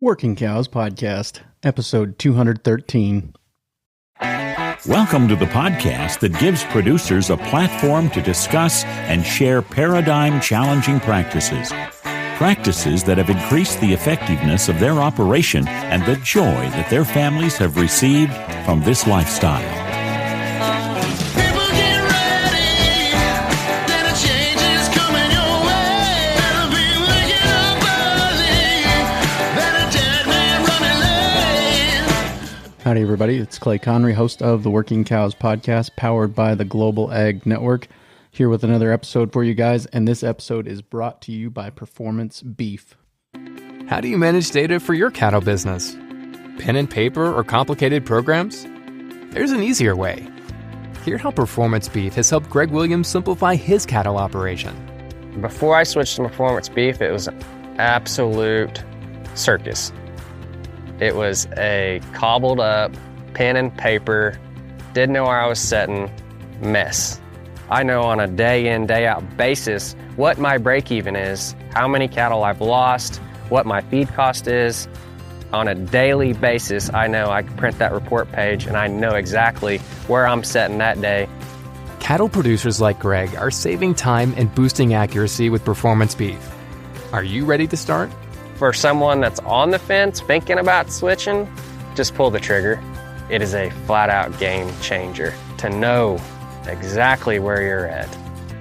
Working Cows Podcast, episode 213. Welcome to the podcast that gives producers a platform to discuss and share paradigm-challenging practices. Practices that have increased the effectiveness of their operation and the joy that their families have received from this lifestyle. Howdy, everybody. It's Clay Conry, host of the Working Cows Podcast, powered by the Global Ag Network, here with another episode for you guys, and this episode is brought to you by Performance Beef. How do you manage data for your cattle business? Pen and paper or complicated programs? There's an easier way. Hear how Performance Beef has helped Greg Williams simplify his cattle operation. Before I switched to Performance Beef, it was an absolute circus. It was a cobbled up, pen and paper, didn't know where I was setting, mess. I know on a day in, day out basis what my break even is, how many cattle I've lost, what my feed cost is. On a daily basis, I know I can print that report page and I know exactly where I'm setting that day. Cattle producers like Greg are saving time and boosting accuracy with Performance Beef. Are you ready to start? For someone that's on the fence thinking about switching, just pull the trigger. It is a flat-out game changer to know exactly where you're at.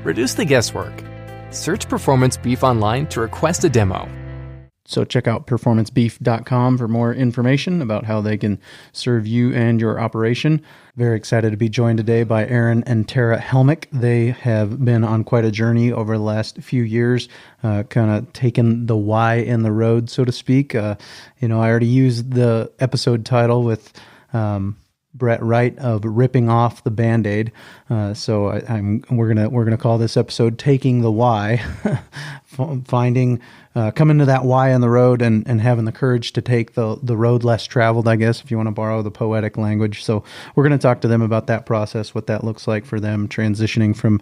Reduce the guesswork. Search Performance Beef online to request a demo. So check out performancebeef.com for more information about how they can serve you and your operation. Very excited to be joined today by Aaron and Tara Helmick. They have been on quite a journey over the last few years, kind of taken the Y in the road, so to speak. I already used the episode title with Brett Wright of ripping off the Band-Aid. So we're gonna call this episode "Taking the Y," coming to that Y on the road and having the courage to take the road less traveled, I guess, if you want to borrow the poetic language. So we're going to talk to them about that process, what that looks like for them transitioning from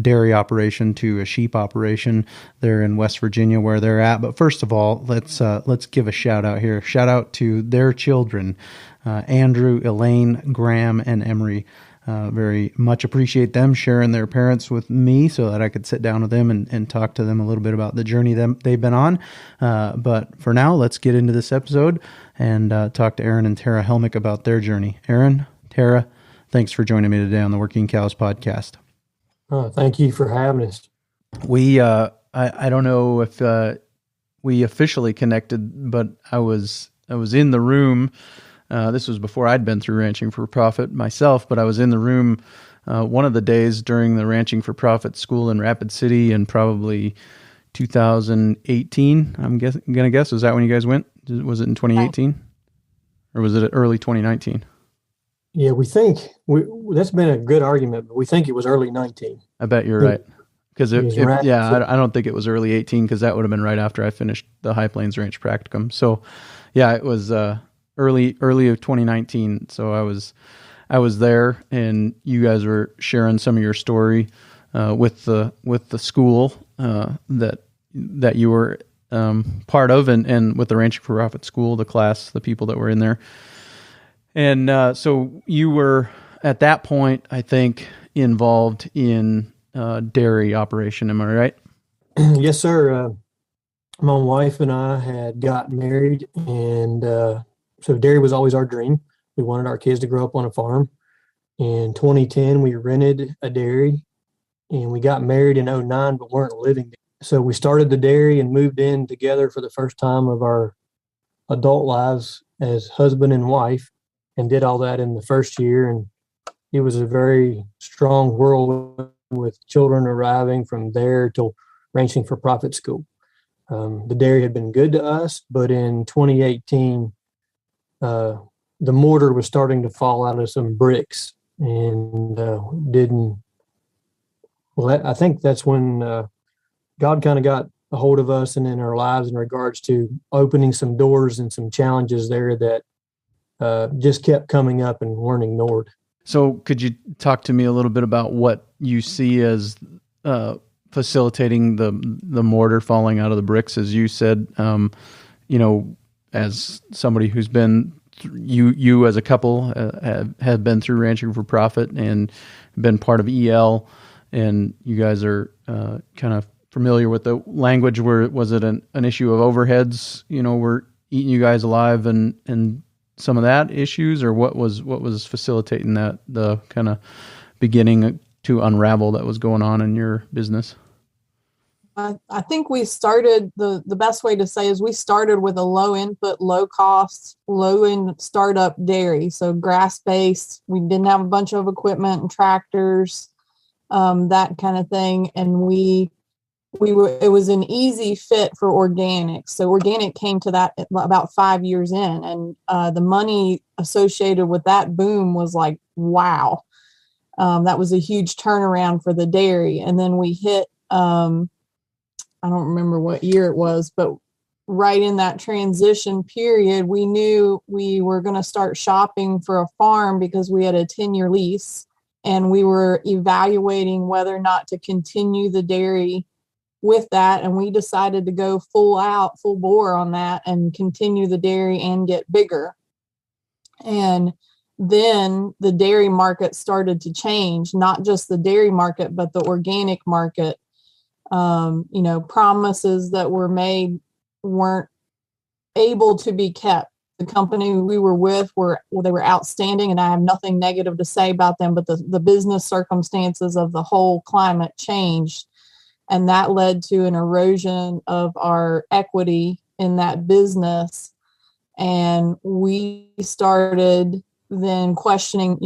dairy operation to a sheep operation there in West Virginia where they're at. But first of all, let's give a shout out here. Shout out to their children, Andrew, Elaine, Graham, and Emery. Very much appreciate them sharing their parents with me so that I could sit down with them and talk to them a little bit about the journey they've been on. But for now, let's get into this episode and talk to Aaron and Tara Helmick about their journey. Aaron, Tara, thanks for joining me today on the Working Cows Podcast. Thank you for having us. We, I don't know if we officially connected, but I was in the room. This was before I'd been through Ranching for Profit myself, but I was in the room one of the days during the Ranching for Profit school in Rapid City in probably 2018. I'm going to guess. Was that when you guys went? Was it in 2018? Or was it early 2019? Yeah, we think that's been a good argument, but we think it was early 19. I bet you're right. Because I don't think it was early 18 because that would have been right after I finished the High Plains Ranch practicum. So yeah, it was early of 2019. So I was there, and you guys were sharing some of your story with the school that you were part of, and with the Ranching for Profit school, the class, the people that were in there. And so you were at that point, I think, involved in dairy operation. Am I right? Yes, sir. My wife and I had got married, and so dairy was always our dream. We wanted our kids to grow up on a farm. In 2010, we rented a dairy, and we got married in 2009, but weren't living there. So we started the dairy and moved in together for the first time of our adult lives as husband and wife, and did all that in the first year. And it was a very strong whirlwind with children arriving from there till Ranching for Profit school. The dairy had been good to us, but in 2018, the mortar was starting to fall out of some bricks and didn't. Well, I think that's when God kind of got a hold of us and in our lives in regards to opening some doors and some challenges there that just kept coming up and weren't ignored. So could you talk to me a little bit about what you see as facilitating the mortar falling out of the bricks? As you said, as somebody who's been, you as a couple have been through Ranching for Profit and been part of EL, and you guys are kind of familiar with the language. Where was it an issue of overheads? Were eating you guys alive, and some of that issues, or what was facilitating that, the kind of beginning to unravel that was going on in your business? I think we started, the best way to say is we started with a low input, low cost, low end startup dairy. So grass based. We didn't have a bunch of equipment and tractors, that kind of thing. And it was an easy fit for organic. So organic came to that about 5 years in, and the money associated with that boom was like, wow. That was a huge turnaround for the dairy. And then we hit, I don't remember what year it was, but right in that transition period, we knew we were going to start shopping for a farm because we had a 10-year lease, and we were evaluating whether or not to continue the dairy with that. And we decided to go full bore on that and continue the dairy and get bigger. And then the dairy market started to change, not just the dairy market, but the organic market. Promises that were made weren't able to be kept. The company we were with they were outstanding, and I have nothing negative to say about them, but the business circumstances of the whole climate changed, and that led to an erosion of our equity in that business. And we started then questioning,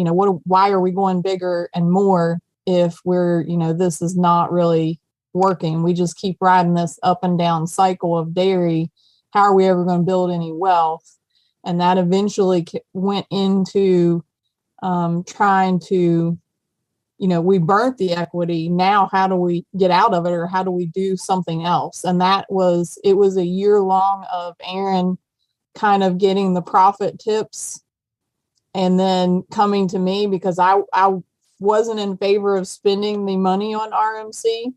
why are we going bigger and more if we're, this is not really working. We just keep riding this up and down cycle of dairy. How are we ever going to build any wealth? And that eventually went into trying to, we burnt the equity. Now, how do we get out of it, or how do we do something else? And it was a year long of Aaron kind of getting the profit tips and then coming to me, because I wasn't in favor of spending the money on RMC.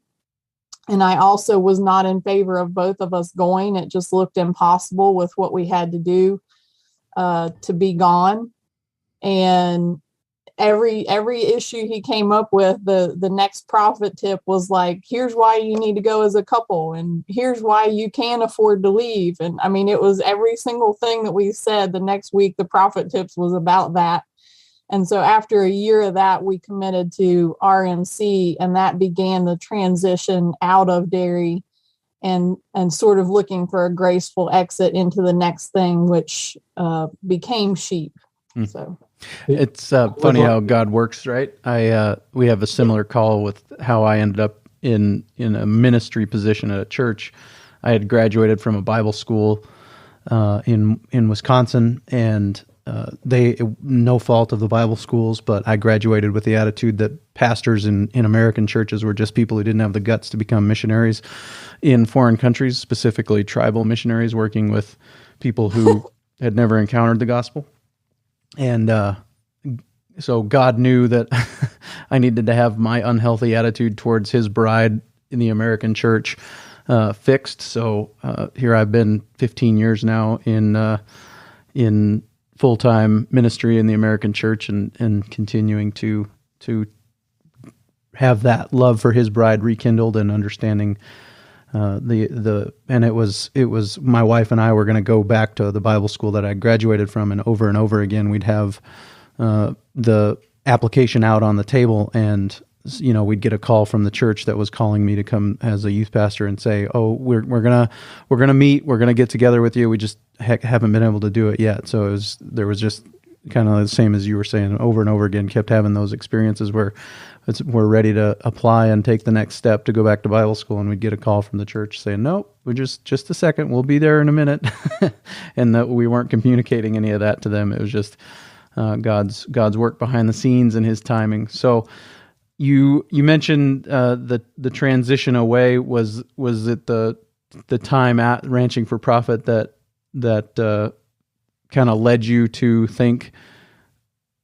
And I also was not in favor of both of us going. It just looked impossible with what we had to do to be gone. And every issue he came up with, the next profit tip was like, here's why you need to go as a couple, and here's why you can't afford to leave. And I mean, it was every single thing that we said. The next week, the profit tips was about that. And so after a year of that, we committed to RMC, and that began the transition out of dairy and sort of looking for a graceful exit into the next thing, which became sheep. So it's funny how God works, right? We have a similar call with how I ended up in a ministry position at a church. I had graduated from a Bible school in Wisconsin, and no fault of the Bible schools, but I graduated with the attitude that pastors in American churches were just people who didn't have the guts to become missionaries in foreign countries, specifically tribal missionaries working with people who had never encountered the gospel. And so God knew that I needed to have my unhealthy attitude towards his bride in the American church fixed. So here I've been 15 years now in full-time ministry in the American church, and continuing to have that love for his bride rekindled, and understanding and it was my wife and I were going to go back to the Bible school that I graduated from, and over again we'd have the application out on the table, and we'd get a call from the church that was calling me to come as a youth pastor and say, "Oh, we're gonna meet, we're gonna get together with you. We just haven't been able to do it yet." So there was just kind of the same as you were saying, over and over again, kept having those experiences where we're ready to apply and take the next step to go back to Bible school, and we'd get a call from the church saying, "Nope, we're just a second, we'll be there in a minute," and that we weren't communicating any of that to them. It was just God's work behind the scenes and his timing. So you mentioned the transition away. Was it the time at Ranching for Profit that kind of led you to think,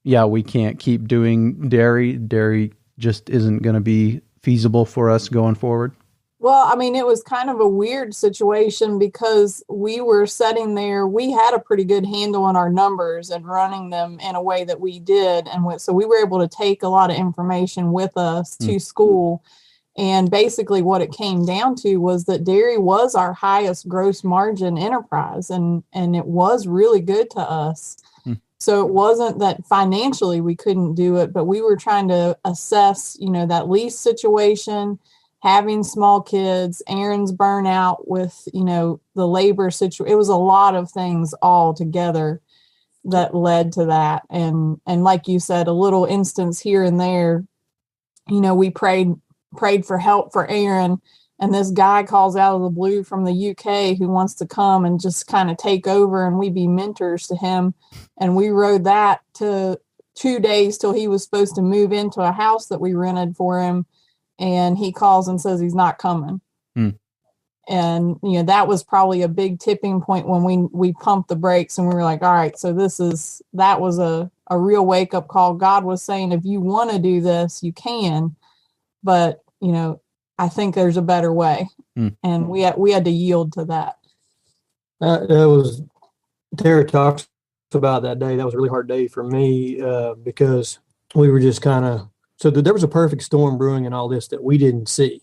yeah, we can't keep doing dairy just isn't going to be feasible for us going forward? Well, I mean, it was kind of a weird situation because we were sitting there. We had a pretty good handle on our numbers and running them in a way that we did. And so we were able to take a lot of information with us to school. And basically what it came down to was that dairy was our highest gross margin enterprise, and it was really good to us. So it wasn't that financially we couldn't do it, but we were trying to assess, that lease situation, having small kids, Aaron's burnout with, the labor situation. It was a lot of things all together that led to that. And like you said, a little instance here and there, we prayed for help for Aaron, and this guy calls out of the blue from the UK who wants to come and just kind of take over and we be mentors to him. And we rode that to 2 days till he was supposed to move into a house that we rented for him. And he calls and says he's not coming. And, that was probably a big tipping point when we pumped the brakes and we were like, all right, so that was a real wake up call. God was saying, if you want to do this, you can, but, I think there's a better way. And we had to yield to that. Tara talks about that day. That was a really hard day for me because we were just there was a perfect storm brewing and all this that we didn't see.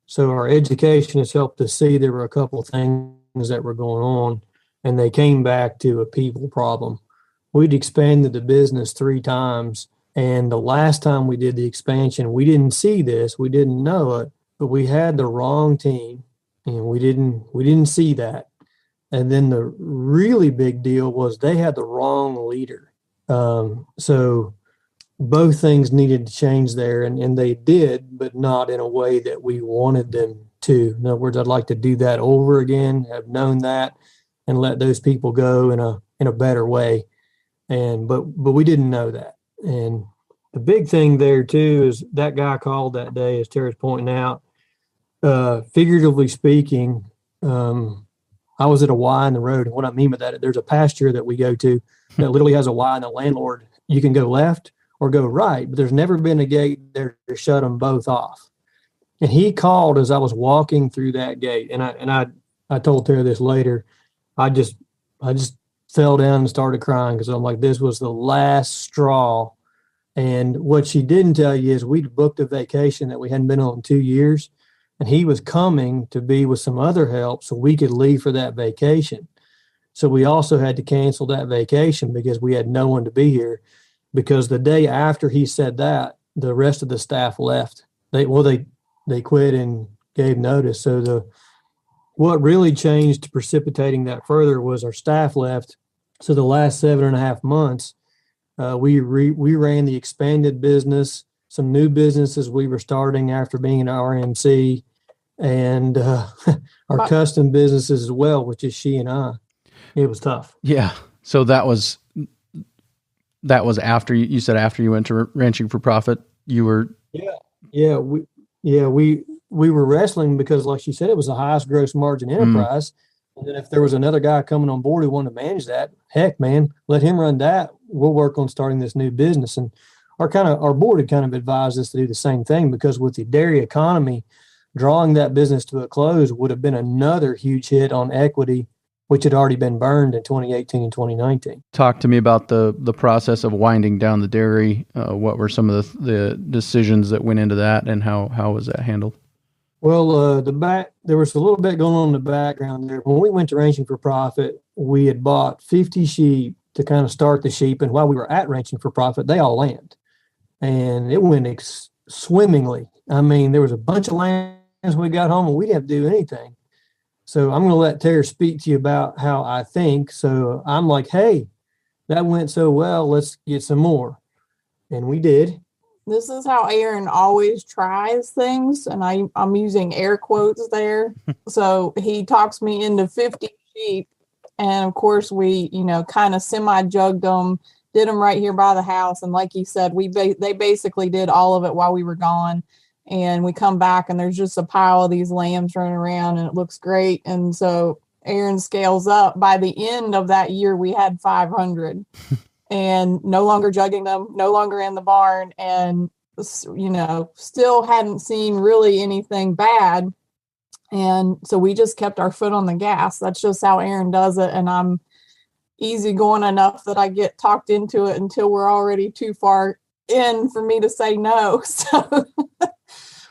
So our education has helped us see there were a couple of things that were going on, and they came back to a people problem. We'd expanded the business 3 times, and the last time we did the expansion, we didn't see this, we didn't know it, but we had the wrong team, and we didn't see that. And then the really big deal was they had the wrong leader. So both things needed to change there, and they did, but not in a way that we wanted them to. In other words, I'd like to do that over again, have known that, and let those people go in a better way. But we didn't know that. And the big thing there too is that guy called that day, as Tara's pointing out. Figuratively speaking, I was at a Y in the road, and what I mean by that, there's a pasture that we go to that literally has a Y, and the landlord, you can go left or go right, but there's never been a gate there to shut them both off. And he called as I was walking through that gate, and I told Tara this later. I just fell down and started crying because I'm like, this was the last straw. And what she didn't tell you is we'd booked a vacation that we hadn't been on in 2 years, and he was coming to be with some other help so we could leave for that vacation. So we also had to cancel that vacation because we had no one to be here. Because the day after he said that, the rest of the staff left. They quit and gave notice. So what really changed, precipitating that further, was our staff left. So the last 7.5 months, we ran the expanded business, some new businesses we were starting after being an RMC, and our custom businesses as well, which is she and I. It was tough. Yeah. So that was after you said after you went to Ranching for Profit, you were. We were wrestling because, like she said, it was the highest gross margin enterprise. And then if there was another guy coming on board who wanted to manage that, heck, man, let him run that. We'll work on starting this new business. And our board had kind of advised us to do the same thing, because with the dairy economy, drawing that business to a close would have been another huge hit on equity, which had already been burned in 2018 and 2019. Talk to me about the process of winding down the dairy. What were some of the decisions that went into that, and how was that handled? Well, there was a little bit going on in the background there. When we went to Ranching for Profit, we had bought 50 sheep to kind of start the sheep. And while we were at Ranching for Profit, they all lambed. And it went swimmingly. I mean, there was a bunch of lambs when we got home, and we didn't have to do anything. So I'm going to let Tara speak to you about how I think. So I'm like, hey, that went so well, let's get some more. And we did. This is how Aaron always tries things, and I'm using air quotes there. So he talks me into 50 sheep, and of course we, kind of semi-jugged them, did them right here by the house, and like you said, they basically did all of it while we were gone. And we come back, and there's just a pile of these lambs running around, and it looks great. And so Aaron scales up. By the end of that year, we had 500. And no longer jugging them, no longer in the barn, and, still hadn't seen really anything bad. And so we just kept our foot on the gas. That's just how Aaron does it. And I'm easygoing enough that I get talked into it until we're already too far in for me to say no. So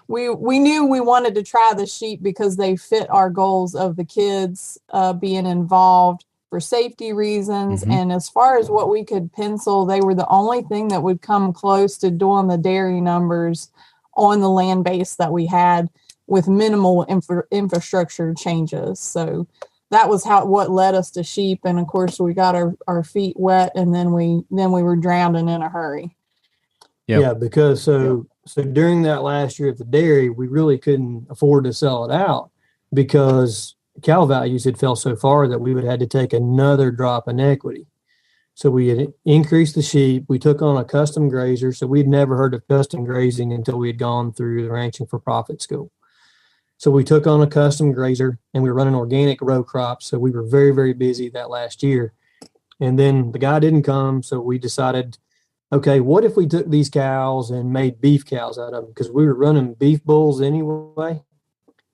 we knew we wanted to try the sheep because they fit our goals of the kids being involved for safety reasons. Mm-hmm. And as far as what we could pencil, they were the only thing that would come close to doing the dairy numbers on the land base that we had with minimal infrastructure changes. So that was what led us to sheep. And of course we got our feet wet, and then we were drowning in a hurry. Yep. Yeah, because so during that last year at the dairy, we really couldn't afford to sell it out because cow values had fell so far that we would have had to take another drop in equity. So we had increased the sheep. We took on a custom grazer. So we'd never heard of custom grazing until we had gone through the Ranching for Profit school. So we took on a custom grazer, and we were running organic row crops. So we were very, very busy that last year. And then the guy didn't come. So we decided, okay, what if we took these cows and made beef cows out of them? Because we were running beef bulls anyway.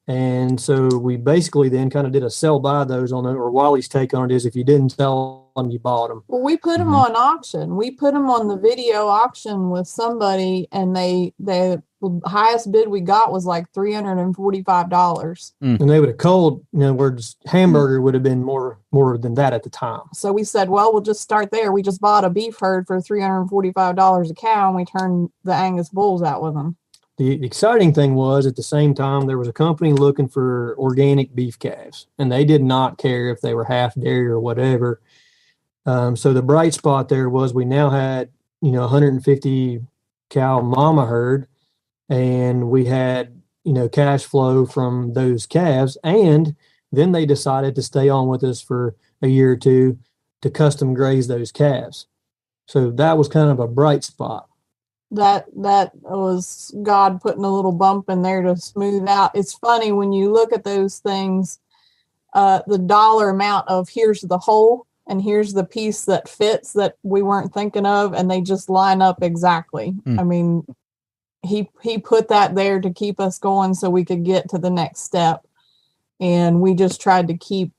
And so we basically then kind of did a sell by those on it, or Wally's take on it is if you didn't sell them, you bought them. Well, we put them on auction. We put them on the video auction with somebody, and the highest bid we got was like $345. And they would have culled, in other words, hamburger would have been more than that at the time. So we said, well, we'll just start there. We just bought a beef herd for $345 a cow, and we turned the Angus bulls out with them. The exciting thing was at the same time, there was a company looking for organic beef calves, and they did not care if they were half dairy or whatever. So the bright spot there was we now had, 150 cow mama herd, and we had, cash flow from those calves. And then they decided to stay on with us for a year or two to custom graze those calves. So that was kind of a bright spot. That was God putting a little bump in there to smooth out. It's funny when you look at those things, the dollar amount of here's the whole and here's the piece that fits that we weren't thinking of, and they just line up exactly. I mean, he put that there to keep us going so we could get to the next step. And we just tried to keep,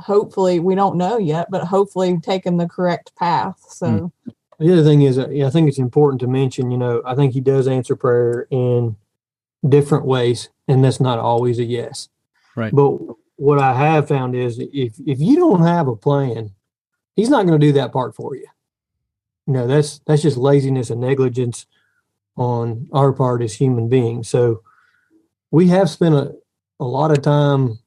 hopefully, we don't know yet, but hopefully taking the correct path. So the other thing is, I think it's important to mention, I think he does answer prayer in different ways, and that's not always a yes. Right. But what I have found is if you don't have a plan, he's not going to do that part for you. That's just laziness and negligence on our part as human beings. So we have spent a lot of time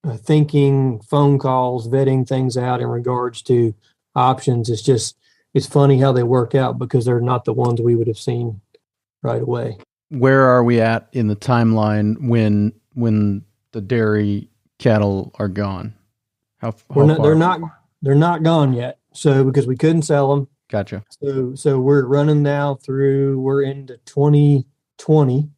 thinking, phone calls, vetting things out in regards to options. It's funny how they work out because they're not the ones we would have seen right away. Where are we at in the timeline when the dairy cattle are gone? How far? They're not gone yet. So because we couldn't sell them. Gotcha. So we're running now we're into 2020.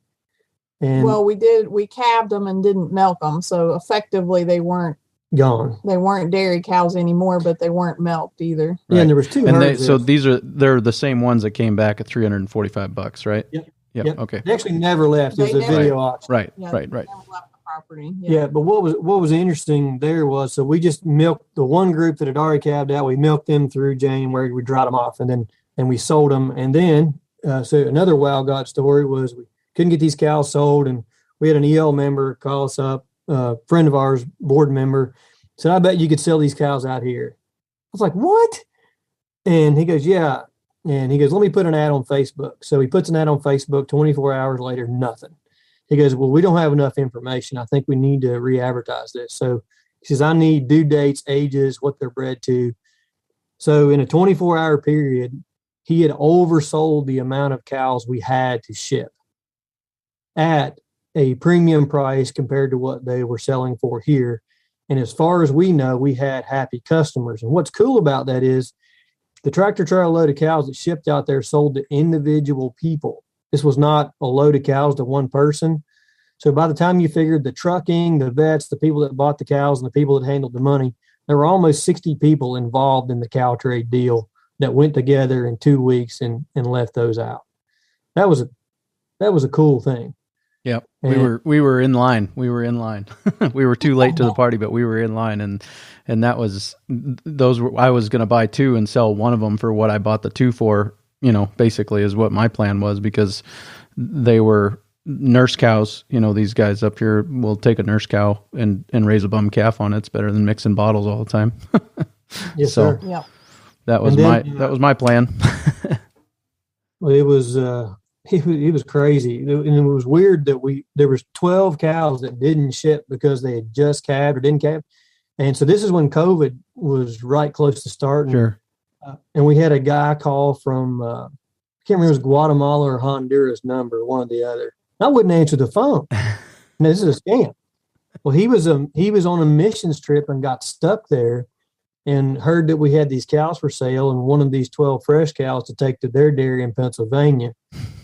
And well, we calved them and didn't milk them. So effectively they weren't gone. They weren't dairy cows anymore, but they weren't milked either. Right. Yeah, and there was two. And so they're the same ones that came back at $345, right? Yep. Okay. They actually never left. It was a video auction. Right. Yeah, Right. Never left the property. Yeah, but what was interesting there was, so we just milked the one group that had already calved out. We milked them through January. We dried them off, and we sold them. And then, so another wild God story was we couldn't get these cows sold, and we had an EL member call us up, a friend of ours, board member, said, "I bet you could sell these cows out here." I was like, "What?" And he goes, "Yeah." And he goes, "Let me put an ad on Facebook." So he puts an ad on Facebook. 24 hours later, nothing. He goes, "Well, we don't have enough information. I think we need to re-advertise this." So he says, "I need due dates, ages, what they're bred to." So in a 24-hour period, he had oversold the amount of cows we had to ship at a premium price compared to what they were selling for here. And as far as we know, we had happy customers. And what's cool about that is the tractor trailer load of cows that shipped out there sold to individual people. This was not a load of cows to one person. So by the time you figured the trucking, the vets, the people that bought the cows, and the people that handled the money, there were almost 60 people involved in the cow trade deal that went together in 2 weeks and left those out. That was a cool thing. Yep. And- We were in line. We were in line. We were too late to the party, but we were in line, and that was I was going to buy two and sell one of them for what I bought the two for, basically is what my plan was, because they were nurse cows. These guys up here will take a nurse cow and raise a bum calf on it. It's better than mixing bottles all the time. Yes, So sir. Yeah. that was that was my plan. Well, it was crazy, and it was weird that there was 12 cows that didn't ship because they had just calved or didn't calve, and so this is when COVID was right close to starting. Sure. And we had a guy call from I can't remember if it was Guatemala or Honduras number, one or the other. I wouldn't answer the phone. And this is a scam. Well, he was on a missions trip and got stuck there, and heard that we had these cows for sale and one of these 12 fresh cows to take to their dairy in Pennsylvania.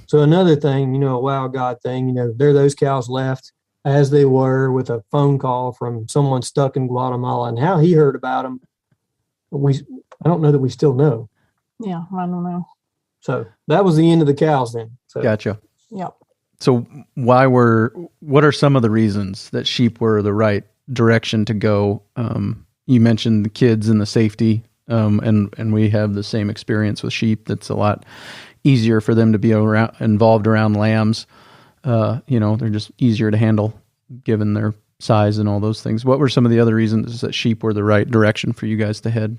So another thing, a wow God thing, there those cows left as they were with a phone call from someone stuck in Guatemala, and how he heard about them. I don't know that we still know. Yeah, I don't know. So that was the end of the cows then. So. Gotcha. Yep. So what are some of the reasons that sheep were the right direction to go? You mentioned the kids and the safety, and we have the same experience with sheep. That's a lot easier for them to be involved around lambs. They're just easier to handle given their size and all those things. What were some of the other reasons that sheep were the right direction for you guys to head?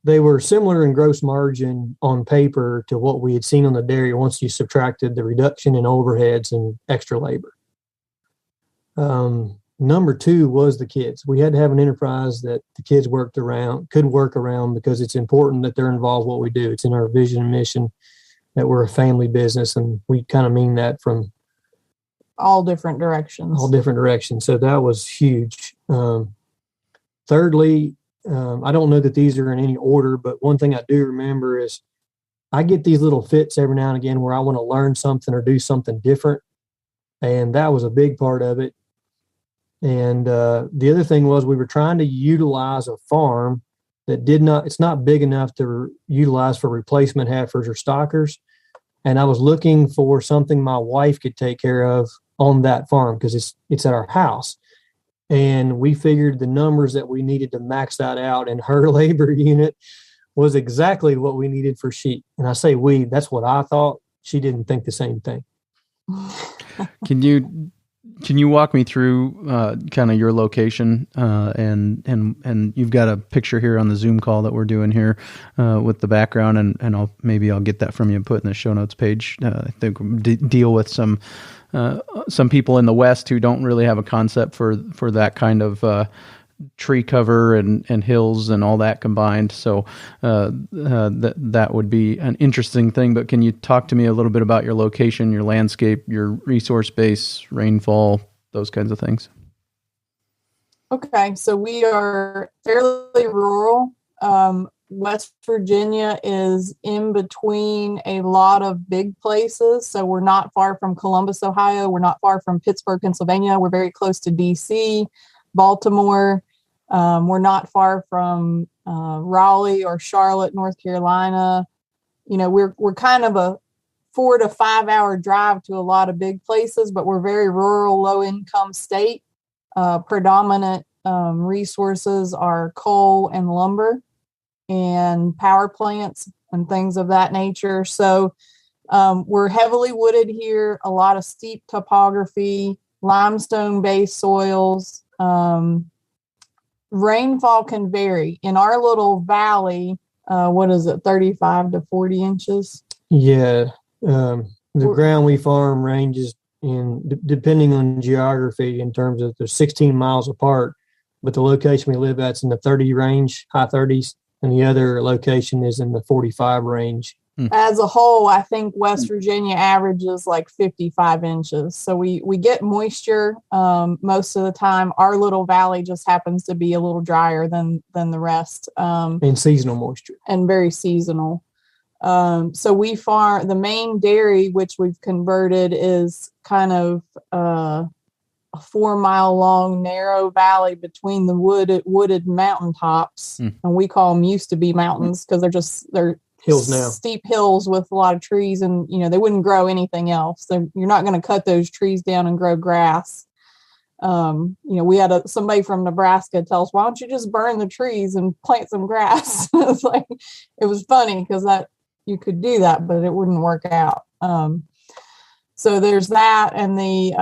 They were similar in gross margin on paper to what we had seen on the dairy once you subtracted the reduction in overheads and extra labor. Number two was the kids. We had to have an enterprise that the kids could work around, because it's important that they're involved in what we do. It's in our vision and mission that we're a family business, and we kind of mean that from all different directions. So that was huge. Thirdly, I don't know that these are in any order, but one thing I do remember is I get these little fits every now and again where I want to learn something or do something different. And that was a big part of it. And the other thing was we were trying to utilize a farm that it's not big enough to utilize for replacement heifers or stockers. And I was looking for something my wife could take care of on that farm, because it's at our house. And we figured the numbers that we needed to max that out, and her labor unit was exactly what we needed for sheep. And I say that's what I thought. She didn't think the same thing. Can you walk me through kind of your location, and you've got a picture here on the Zoom call that we're doing here with the background, and I'll get that from you and put in the show notes page. I think deal with some people in the West who don't really have a concept for that kind of tree cover and hills and all that combined. So that would be an interesting thing. But can you talk to me a little bit about your location, your landscape, your resource base, rainfall, those kinds of things? Okay, so we are fairly rural. West Virginia is in between a lot of big places. So we're not far from Columbus, Ohio. We're not far from Pittsburgh, Pennsylvania. We're very close to DC, Baltimore. We're not far from Raleigh or Charlotte, North Carolina. We're kind of a 4 to 5 hour drive to a lot of big places, but we're very rural, low income state. Predominant resources are coal and lumber and power plants and things of that nature. So we're heavily wooded here, a lot of steep topography, limestone-based soils. Rainfall can vary. In our little valley, 35 to 40 inches? Yeah. The ground we farm ranges depending on geography in terms of they're 16 miles apart, but the location we live at's in the 30 range, high 30s, and the other location is in the 45 range. As a whole, I think West Virginia averages like 55 inches. So we get moisture most of the time. Our little valley just happens to be a little drier than the rest. And seasonal moisture. And very seasonal. So we farm, the main dairy, which we've converted, is kind of a 4 mile long narrow valley between the wooded mountaintops. And we call them used to be mountains because they're hills now. Steep hills with a lot of trees, and they wouldn't grow anything else. You're not going to cut those trees down and grow grass. We had somebody from Nebraska tell us, why don't you just burn the trees and plant some grass? It was funny because that you could do that, but it wouldn't work out. So there's that, and the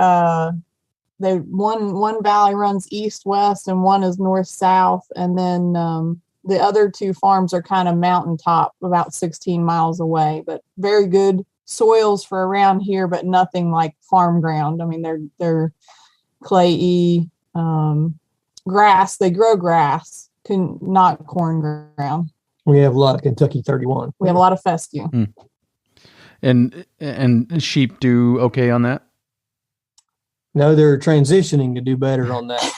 one valley runs east-west and one is north-south, and then the other two farms are kind of mountaintop, about 16 miles away, but very good soils for around here, but nothing like farm ground. I mean, they're clayey, grass. They grow grass, not corn ground. We have a lot of Kentucky 31. We have a lot of fescue. And sheep do okay on that? No, they're transitioning to do better on that.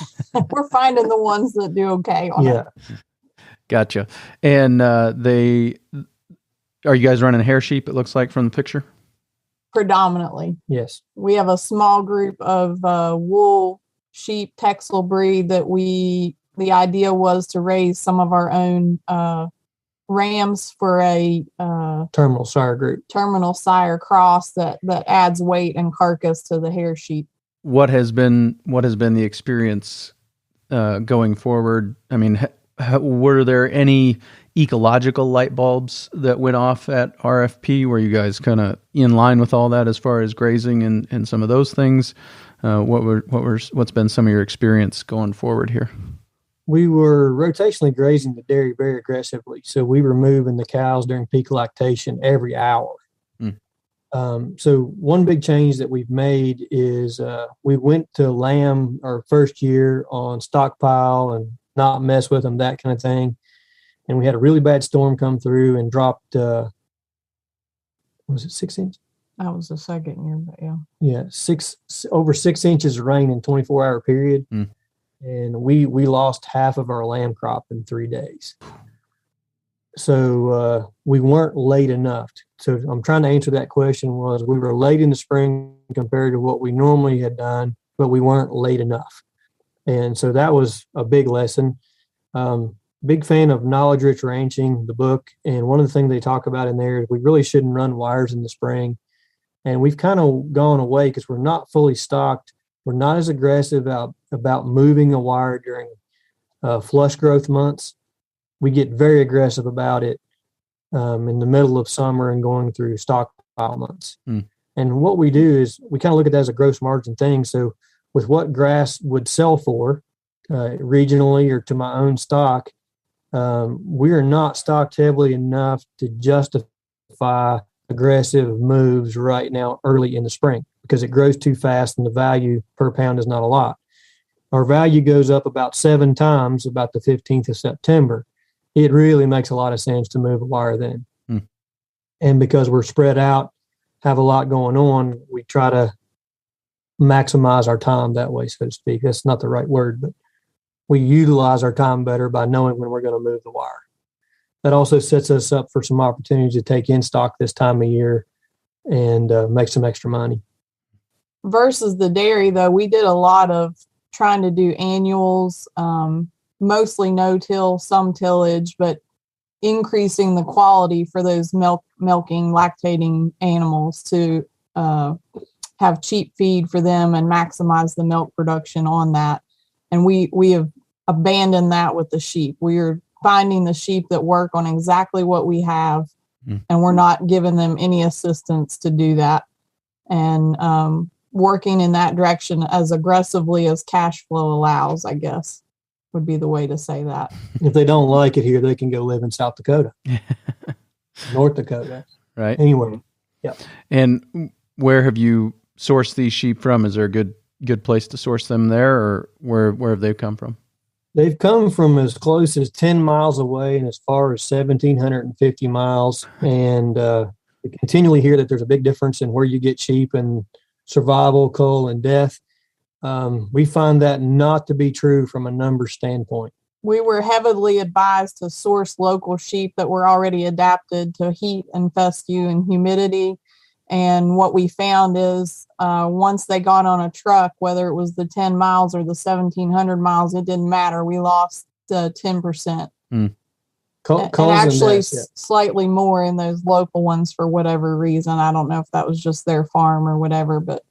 We're finding the ones that do okay on it. Gotcha. And are you guys running hair sheep, it looks like from the picture? Predominantly. Yes. We have a small group of wool sheep Texel breed that the idea was to raise some of our own rams for a terminal sire group. Terminal sire cross that adds weight and carcass to the hair sheep. What has been the experience going forward? I mean, were there any ecological light bulbs that went off at RFP? Were you guys kind of in line with all that as far as grazing and some of those things? What's been some of your experience going forward here? We were rotationally grazing the dairy very aggressively, so we were moving the cows during peak lactation every hour. So one big change that we've made is we went to lamb our first year on stockpile and not mess with them, that kind of thing. And we had a really bad storm come through and dropped, was it 6 inches? That was the second year, but yeah. Yeah, over 6 inches of rain in 24-hour period. And we lost half of our lamb crop in 3 days. So we weren't late enough. So I'm trying to answer that question was we were late in the spring compared to what we normally had done, but we weren't late enough. And so that was a big lesson. Big fan of Knowledge Rich Ranching, the book. And one of the things they talk about in there is we really shouldn't run wires in the spring. And we've kind of gone away because we're not fully stocked. We're not as aggressive about moving a wire during flush growth months. We get very aggressive about it in the middle of summer and going through stockpile months. And what we do is we kind of look at that as a gross margin thing. So with what grass would sell for regionally or to my own stock, we are not stocked heavily enough to justify aggressive moves right now early in the spring because it grows too fast and the value per pound is not a lot. Our value goes up about 7 times about the 15th of September. It really makes a lot of sense to move a wire then. And because we're spread out, have a lot going on, we try to maximize our time that way, so to speak. That's not the right word, but we utilize our time better by knowing when we're going to move the wire. That also sets us up for some opportunities to take in stock this time of year and make some extra money. Versus the dairy, though, we did a lot of trying to do annuals, mostly no-till, some tillage, but increasing the quality for those milking, lactating animals to have cheap feed for them and maximize the milk production on that. And we have abandoned that with the sheep. We are finding the sheep that work on exactly what we have, and we're not giving them any assistance to do that. And working in that direction as aggressively as cash flow allows, I guess, would be the way to say that. If they don't like it here, they can go live in South Dakota, North Dakota. Right. Anyway, yeah. And where have you sourced these sheep from? Is there a good place to source them there, or where have they come from? They've come from as close as 10 miles away and as far as 1,750 miles. And we continually hear that there's a big difference in where you get sheep and survival, cull, and death. We find that not to be true from a numbers standpoint. We were heavily advised to source local sheep that were already adapted to heat and fescue and humidity. And what we found is once they got on a truck, whether it was the 10 miles or the 1,700 miles, it didn't matter. We lost 10%. And actually slightly more in those local ones for whatever reason. I don't know if that was just their farm or whatever, but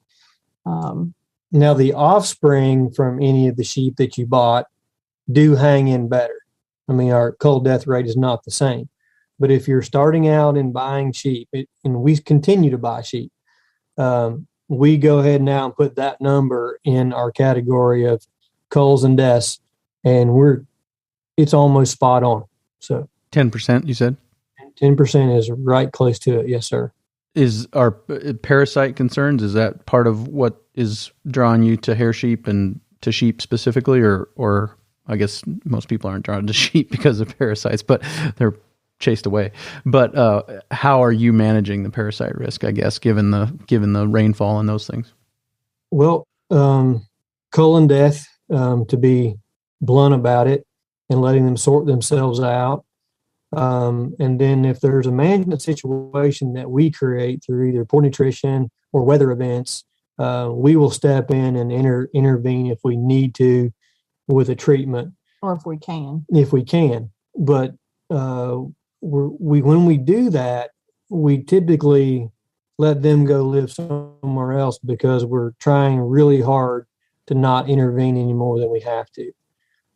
now the offspring from any of the sheep that you bought do hang in better. I mean, our cold death rate is not the same. But if you're starting out and buying sheep, and we continue to buy sheep, we go ahead now and put that number in our category of culls and deaths, and it's almost spot on. So 10%, you said? 10% is right close to it. Yes, sir. Is our parasite concerns, is that part of what is drawing you to hair sheep and to sheep specifically, or I guess most people aren't drawn to sheep because of parasites, but they're chased away. But how are you managing the parasite risk, I guess, given the rainfall and those things? Well, cull and death, to be blunt about it, and letting them sort themselves out. And then if there's a management situation that we create through either poor nutrition or weather events, we will step in and intervene if we need to with a treatment. Or if we can. But when we do that, we typically let them go live somewhere else because we're trying really hard to not intervene any more than we have to.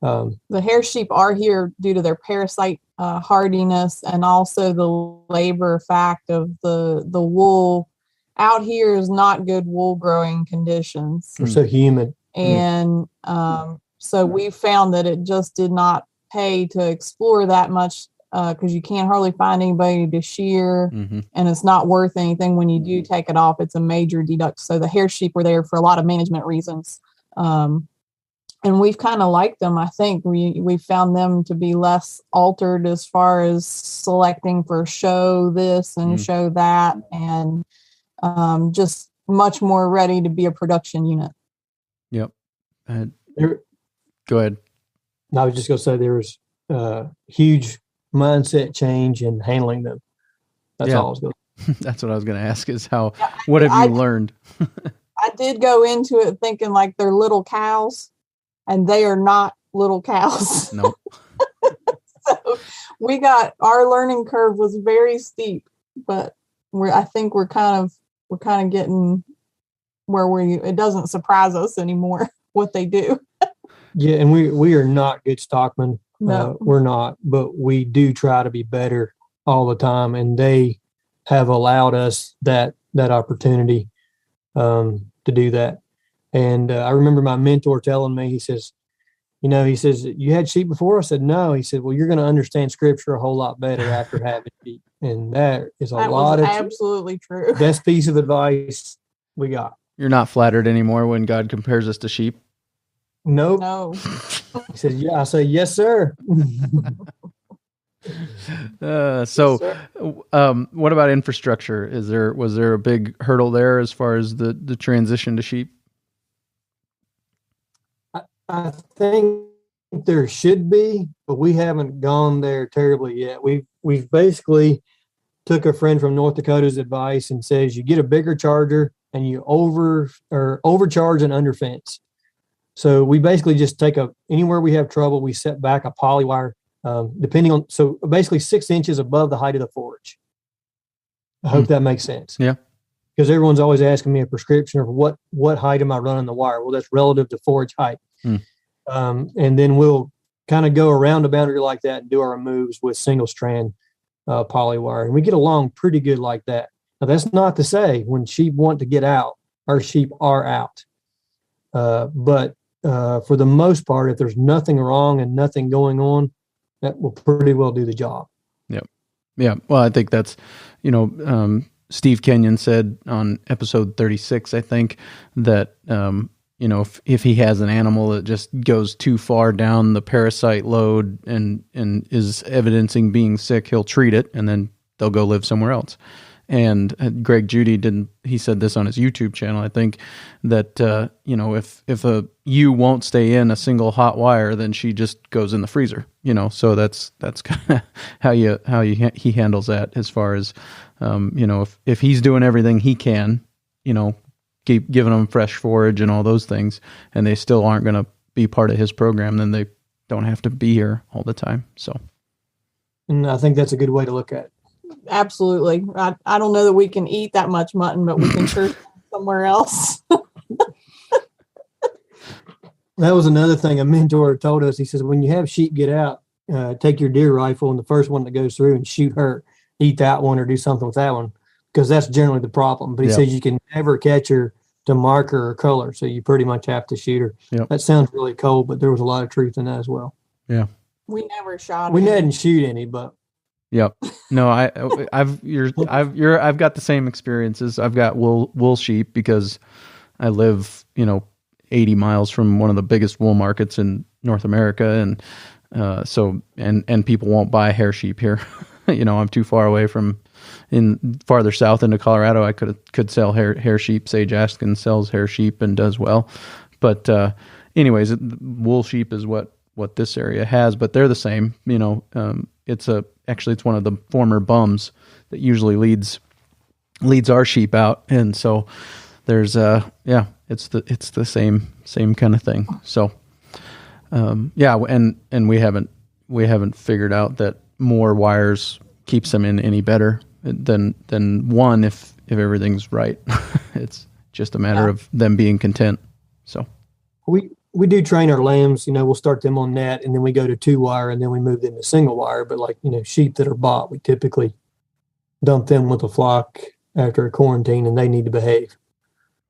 The hair sheep are here due to their parasite hardiness, and also the labor fact of the wool. Out here is not good wool growing conditions. We're so humid. And so we found that it just did not pay to explore that much because you can't hardly find anybody to shear, and it's not worth anything when you do take it off. It's a major deduct. So the hair sheep were there for a lot of management reasons. And we've kind of liked them. I think we found them to be less altered as far as selecting for show this and show that, and just much more ready to be a production unit. Yep. Go ahead. I was just going to say there was a huge mindset change in handling them. That's all I was going to say. That's what I was going to ask is what have you learned? I did go into it thinking like they're little cows, and they are not little cows. Nope. So our learning curve was very steep, but I think we're kind of getting where it doesn't surprise us anymore what they do. Yeah, and we are not good stockmen. No, we're not, but we do try to be better all the time, and they have allowed us that opportunity to do that. And I remember my mentor telling me, he says, you had sheep before? I said, no. He said, well, you're going to understand scripture a whole lot better after having sheep. And that is absolutely true. Best piece of advice we got. You're not flattered anymore when God compares us to sheep? Nope. No. He said, yeah. I say, yes, sir. What about infrastructure? Was there a big hurdle there as far as the transition to sheep? I think there should be, but we haven't gone there terribly yet. We've basically took a friend from North Dakota's advice and says you get a bigger charger and you overcharge and underfence. So we basically just take anywhere we have trouble, we set back a poly wire, so basically 6 inches above the height of the forage. I hope that makes sense. Yeah. Because everyone's always asking me a prescription of what height am I running the wire? Well, that's relative to forage height. And then we'll kind of go around a boundary like that and do our moves with single strand poly wire. And we get along pretty good like that. Now, that's not to say when sheep want to get out, our sheep are out. But for the most part, if there's nothing wrong and nothing going on, that will pretty well do the job. Yep. Yeah. Well, I think that's, Steve Kenyon said on episode 36, I think, that, if he has an animal that just goes too far down the parasite load and is evidencing being sick, he'll treat it and then they'll go live somewhere else. And Greg Judy he said this on his YouTube channel, I think, that, if a ewe won't stay in a single hot wire, then she just goes in the freezer, so that's kind of how he handles that as far as, if he's doing everything he can, keep giving them fresh forage and all those things, and they still aren't going to be part of his program, then they don't have to be here all the time. So. And I think that's a good way to look at it. Absolutely. I don't know that we can eat that much mutton, but we can sure somewhere else. That was another thing a mentor told us. He says, when you have sheep get out, take your deer rifle and the first one that goes through and shoot her, eat that one or do something with that one, because that's generally the problem. But he says you can never catch her to marker or color, so you pretty much have to shoot her. Yep. That sounds really cold, but there was a lot of truth in that as well. Yeah. We never shot We any. didn't shoot any, but Yep. No, I've got the same experiences. I've got wool sheep because I live, 80 miles from one of the biggest wool markets in North America, and so people won't buy hair sheep here. I'm too far away from farther south into Colorado. I could sell hair sheep. Sage Askin sells hair sheep and does well, but anyways, wool sheep is what this area has, but they're the same. It's one of the former bums that usually leads our sheep out, and so there's it's the same kind of thing. So and we haven't figured out that more wires keeps them in any better than one if everything's right. It's just a matter of them being content. So we do train our lambs. We'll start them on net, and then we go to 2-wire, and then we move them to single wire. But sheep that are bought, we typically dump them with a flock after a quarantine, and they need to behave.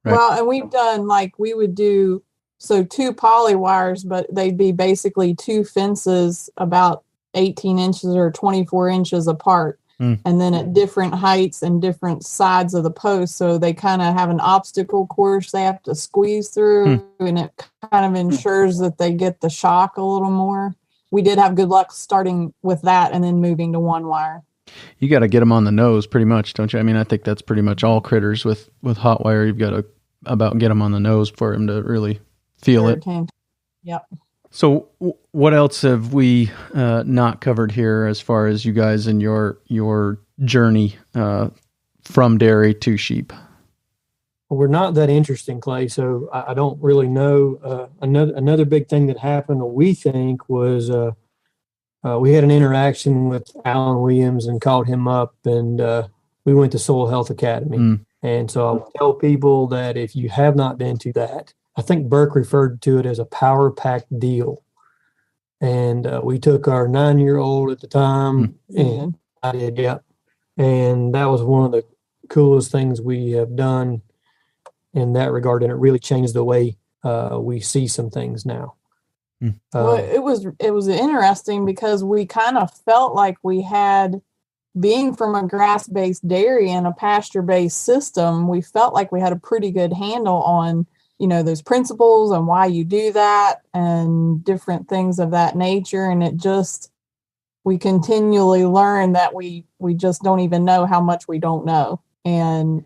Right. Well, and we've done we would do 2 poly wires, but they'd be basically 2 fences about 18 inches or 24 inches apart. And then at different heights and different sides of the post. So they kind of have an obstacle course they have to squeeze through, and it kind of ensures that they get the shock a little more. We did have good luck starting with that and then moving to 1 wire. You got to get them on the nose pretty much, don't you? I mean, I think that's pretty much all critters with hot wire. You've got to get them on the nose for them to really feel it. Yep. So what else have we not covered here as far as you guys and your journey from dairy to sheep? Well, we're not that interesting, Clay, so I don't really know. Another big thing that happened, we think, was we had an interaction with Alan Williams and called him up, and we went to Soil Health Academy. And so I'll tell people that if you have not been to that, I think Burke referred to it as a power pack deal. And we took our 9-year-old at the time, and I did, yeah. And that was one of the coolest things we have done in that regard, and it really changed the way we see some things now. Well, it was interesting because we kind of felt like we had, being from a grass-based dairy and a pasture-based system, we felt like we had a pretty good handle on those principles and why you do that and different things of that nature. And we continually learn that we just don't even know how much we don't know. And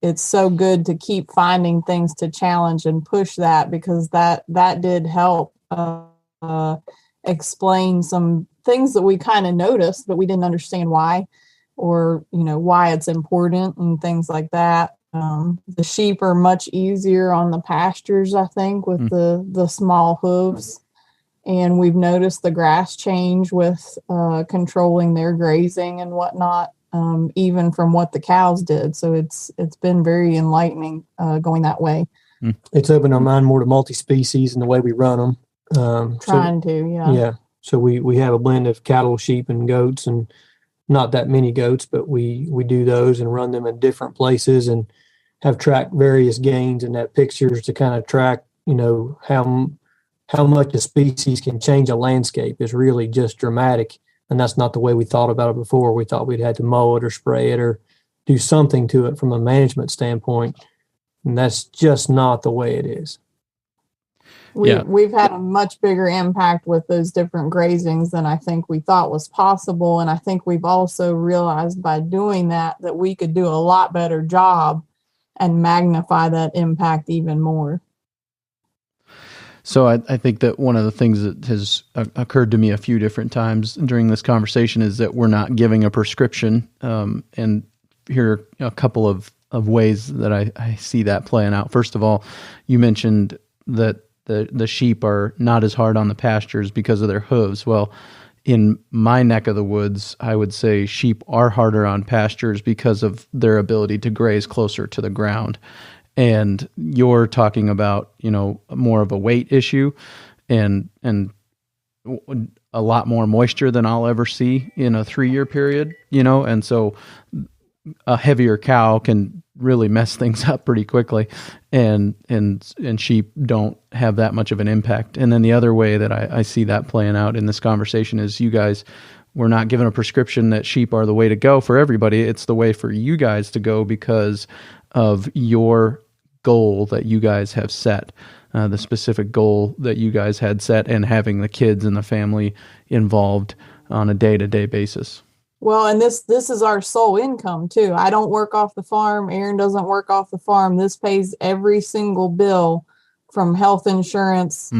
it's so good to keep finding things to challenge and push that, because that did help explain some things that we kind of noticed, but we didn't understand why, or, why it's important and things like that. The sheep are much easier on the pastures, I think, with the small hooves. And we've noticed the grass change with controlling their grazing and whatnot, even from what the cows did. So it's been very enlightening going that way. It's opened our mind more to multi-species and the way we run them. Yeah. So we have a blend of cattle, sheep, and goats, and not that many goats, but we do those and run them in different places and have tracked various gains and have pictures to kind of track, how much a species can change a landscape is really just dramatic. And that's not the way we thought about it before. We thought we'd had to mow it or spray it or do something to it from a management standpoint. And that's just not the way it is. We've had a much bigger impact with those different grazings than I think we thought was possible. And I think we've also realized by doing that we could do a lot better job and magnify that impact even more. So I think that one of the things that has occurred to me a few different times during this conversation is that we're not giving a prescription. And here are a couple of ways that I see that playing out. First of all, you mentioned that the sheep are not as hard on the pastures because of their hooves. Well, in my neck of the woods, I would say sheep are harder on pastures because of their ability to graze closer to the ground. And you're talking about, more of a weight issue and a lot more moisture than I'll ever see in a 3-year period, and so a heavier cow can really mess things up pretty quickly, and sheep don't have that much of an impact. And then the other way that I see that playing out in this conversation is you guys were not given a prescription that sheep are the way to go for everybody. It's the way for you guys to go because of your goal that you guys have set, the specific goal that you guys had set, and having the kids and the family involved on a day-to-day basis. Well, and this is our sole income too. I don't work off the farm. Aaron doesn't work off the farm. This pays every single bill, from health insurance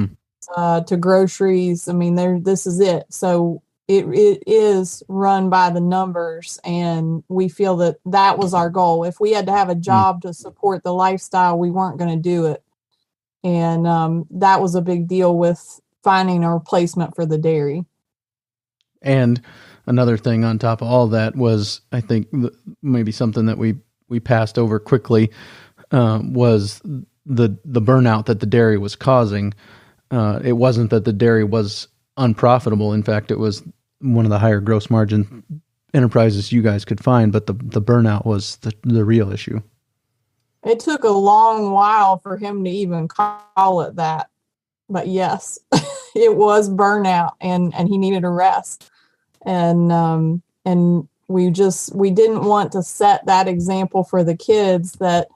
to groceries. I mean, this is it. So it is run by the numbers, and we feel that was our goal. If we had to have a job to support the lifestyle, we weren't going to do it. And that was a big deal with finding a replacement for the dairy. And another thing on top of all that was, I think maybe something that we passed over quickly, was the burnout that the dairy was causing. It wasn't that the dairy was unprofitable. In fact, it was one of the higher gross margin enterprises you guys could find, but the burnout was the real issue. It took a long while for him to even call it that. But yes, it was burnout, and he needed a rest. And we didn't want to set that example for the kids that,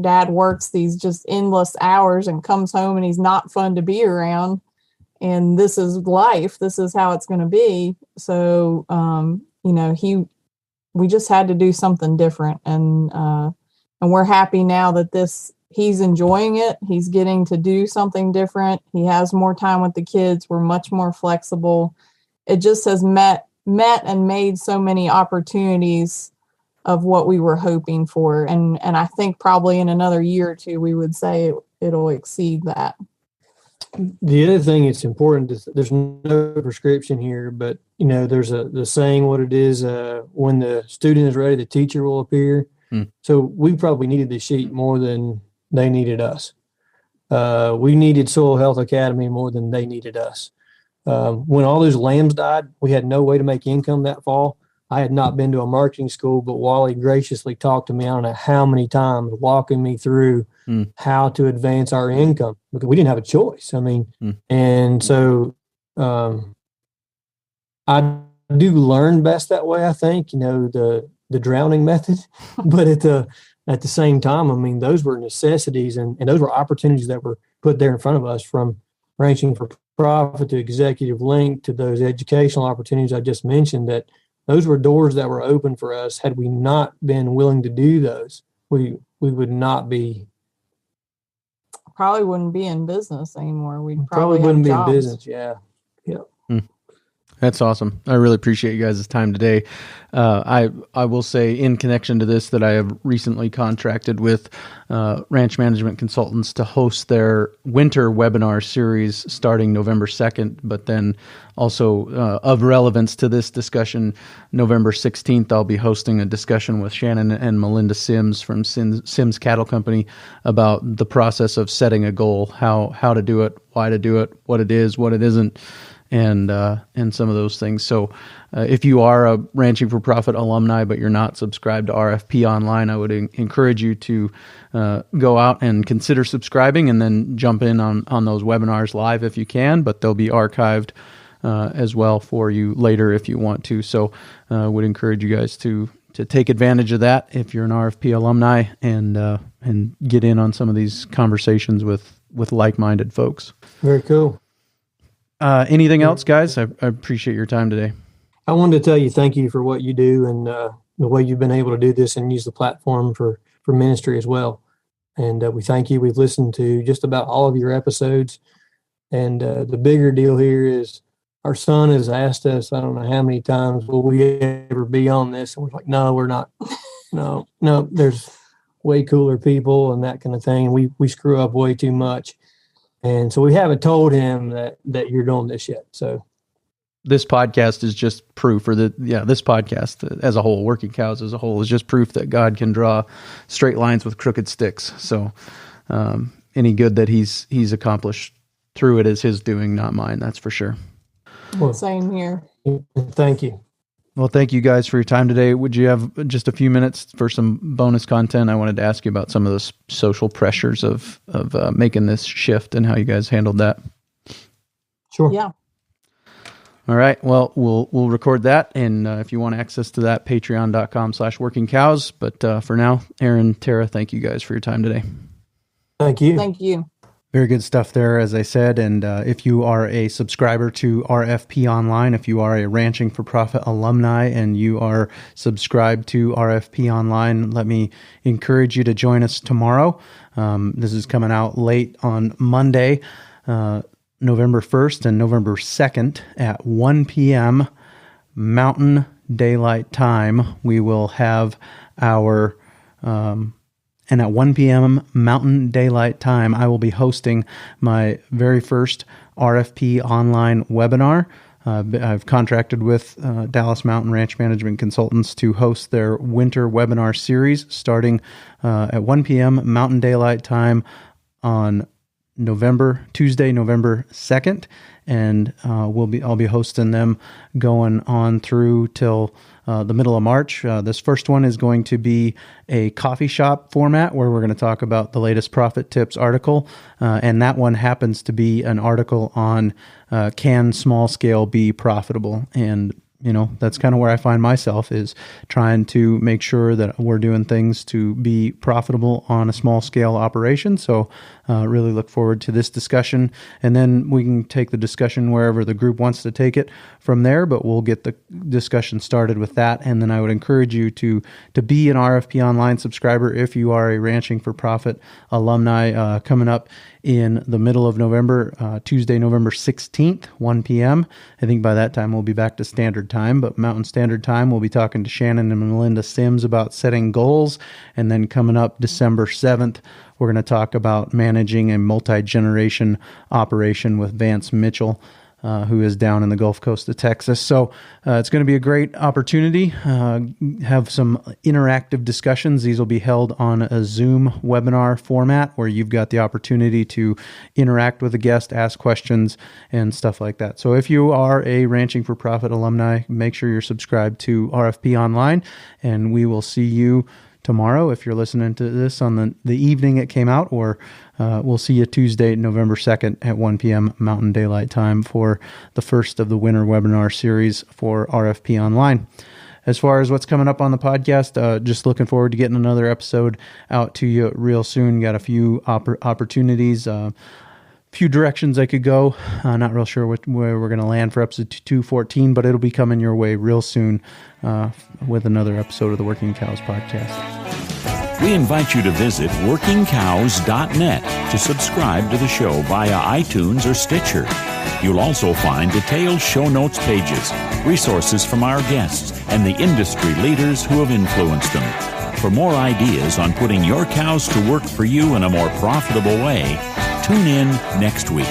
dad works these just endless hours and comes home and he's not fun to be around. And this is life. This is how it's going to be. So, we just had to do something different. And we're happy now that he's enjoying it. He's getting to do something different. He has more time with the kids. We're much more flexible. It just has met and made so many opportunities of what we were hoping for. And I think probably in another year or two, we would say it'll exceed that. The other thing it's important is there's no prescription here, but there's the saying what it is, when the student is ready, the teacher will appear. So we probably needed the sheep more than they needed us. We needed Soil Health Academy more than they needed us. When all those lambs died, we had no way to make income that fall. I had not been to a marketing school, but Wally graciously talked to me, I don't know how many times, walking me through how to advance our income, because we didn't have a choice. I mean, and so I do learn best that way, I think, the drowning method. But at the same time, I mean, those were necessities and those were opportunities that were put there in front of us, from ranching for profit to executive link to those educational opportunities I just mentioned, that those were doors that were open for us. Had we not been willing to do those, we would not be. Probably wouldn't be in business anymore. We'd probably wouldn't be in business. Yeah. That's awesome. I really appreciate you guys' time today. I will say, in connection to this, that I have recently contracted with Ranch Management Consultants to host their winter webinar series starting November 2nd, but then also of relevance to this discussion, November 16th, I'll be hosting a discussion with Shannon and Melinda Sims from Sims Cattle Company about the process of setting a goal, how to do it, why to do it, what it is, what it isn't, and some of those things. So if you are a Ranching for Profit alumni, but you're not subscribed to RFP Online, I would encourage you to go out and consider subscribing, and then jump in on those webinars live if you can, but they'll be archived as well for you later if you want to. So I would encourage you guys to take advantage of that if you're an RFP alumni, and get in on some of these conversations with like-minded folks. Very cool. Anything else, guys? I appreciate your time today. I wanted to tell you thank you for what you do, and the way you've been able to do this and use the platform for ministry as well. And we thank you. We've listened to just about all of your episodes. And the bigger deal here is our son has asked us, I don't know how many times, will we ever be on this? And we're like, no, we're not. No, there's way cooler people and that kind of thing. And we screw up way too much. And so we haven't told him that you're doing this yet. So this podcast is just proof, or this podcast as a whole, Working Cows as a whole, is just proof that God can draw straight lines with crooked sticks. So any good that he's accomplished through it is his doing, not mine. That's for sure. Well, Same here. thank you. Well, thank you guys for your time today. Would you have just a few minutes for some bonus content? I wanted to ask you about some of the social pressures of making this shift and how you guys handled that. Sure. Yeah. All right. Well, we'll record that. And if you want access to that, patreon.com/workingcows. But for now, Aaron, Tara, thank you guys for your time today. Thank you. Thank you. Very good stuff there, as I said. And if you are a subscriber to RFP Online, if you are a Ranching for Profit alumni and you are subscribed to RFP Online, let me encourage you to join us tomorrow. This is coming out late on Monday, November 1st and November 2nd at 1 p.m. Mountain Daylight Time. We will have our... And at 1 p.m. Mountain Daylight Time, I will be hosting my very first RFP online webinar. I've contracted with Dallas Mountain Ranch Management Consultants to host their winter webinar series starting at 1 p.m. Mountain Daylight Time on Tuesday, November 2nd. And I'll be hosting them going on through till the middle of March. This first one is going to be a coffee shop format where we're going to talk about the latest Profit Tips article. And that one happens to be an article on can small scale be profitable? And that's kind of where I find myself, is trying to make sure that we're doing things to be profitable on a small scale operation. So really look forward to this discussion, and then we can take the discussion wherever the group wants to take it from there, but we'll get the discussion started with that. And then I would encourage you to be an RFP Online subscriber if you are a Ranching for Profit alumni. Coming up in the middle of November, Tuesday, November 16th, 1 p.m. I think by that time we'll be back to Standard Time, but Mountain Standard Time, we'll be talking to Shannon and Melinda Sims about setting goals. And then coming up December 7th, we're going to talk about managing a multi-generation operation with Vance Mitchell, who is down in the Gulf Coast of Texas. So it's going to be a great opportunity. Have some interactive discussions. These will be held on a Zoom webinar format where you've got the opportunity to interact with a guest, ask questions, and stuff like that. So if you are a Ranching for Profit alumni, make sure you're subscribed to RFP Online, and we will see you tomorrow if you're listening to this on the evening it came out, or we'll see you Tuesday, November 2nd at 1 p.m. Mountain Daylight Time for the first of the winter webinar series for RFP Online. As far as what's coming up on the podcast, just looking forward to getting another episode out to you real soon. Got a few opportunities, few directions I could go. Not real sure where we're going to land for episode 214, but it'll be coming your way real soon with another episode of the Working Cows podcast. We invite you to visit workingcows.net to subscribe to the show via iTunes or Stitcher. You'll also find detailed show notes pages, resources from our guests, and the industry leaders who have influenced them. For more ideas on putting your cows to work for you in a more profitable way, tune in next week.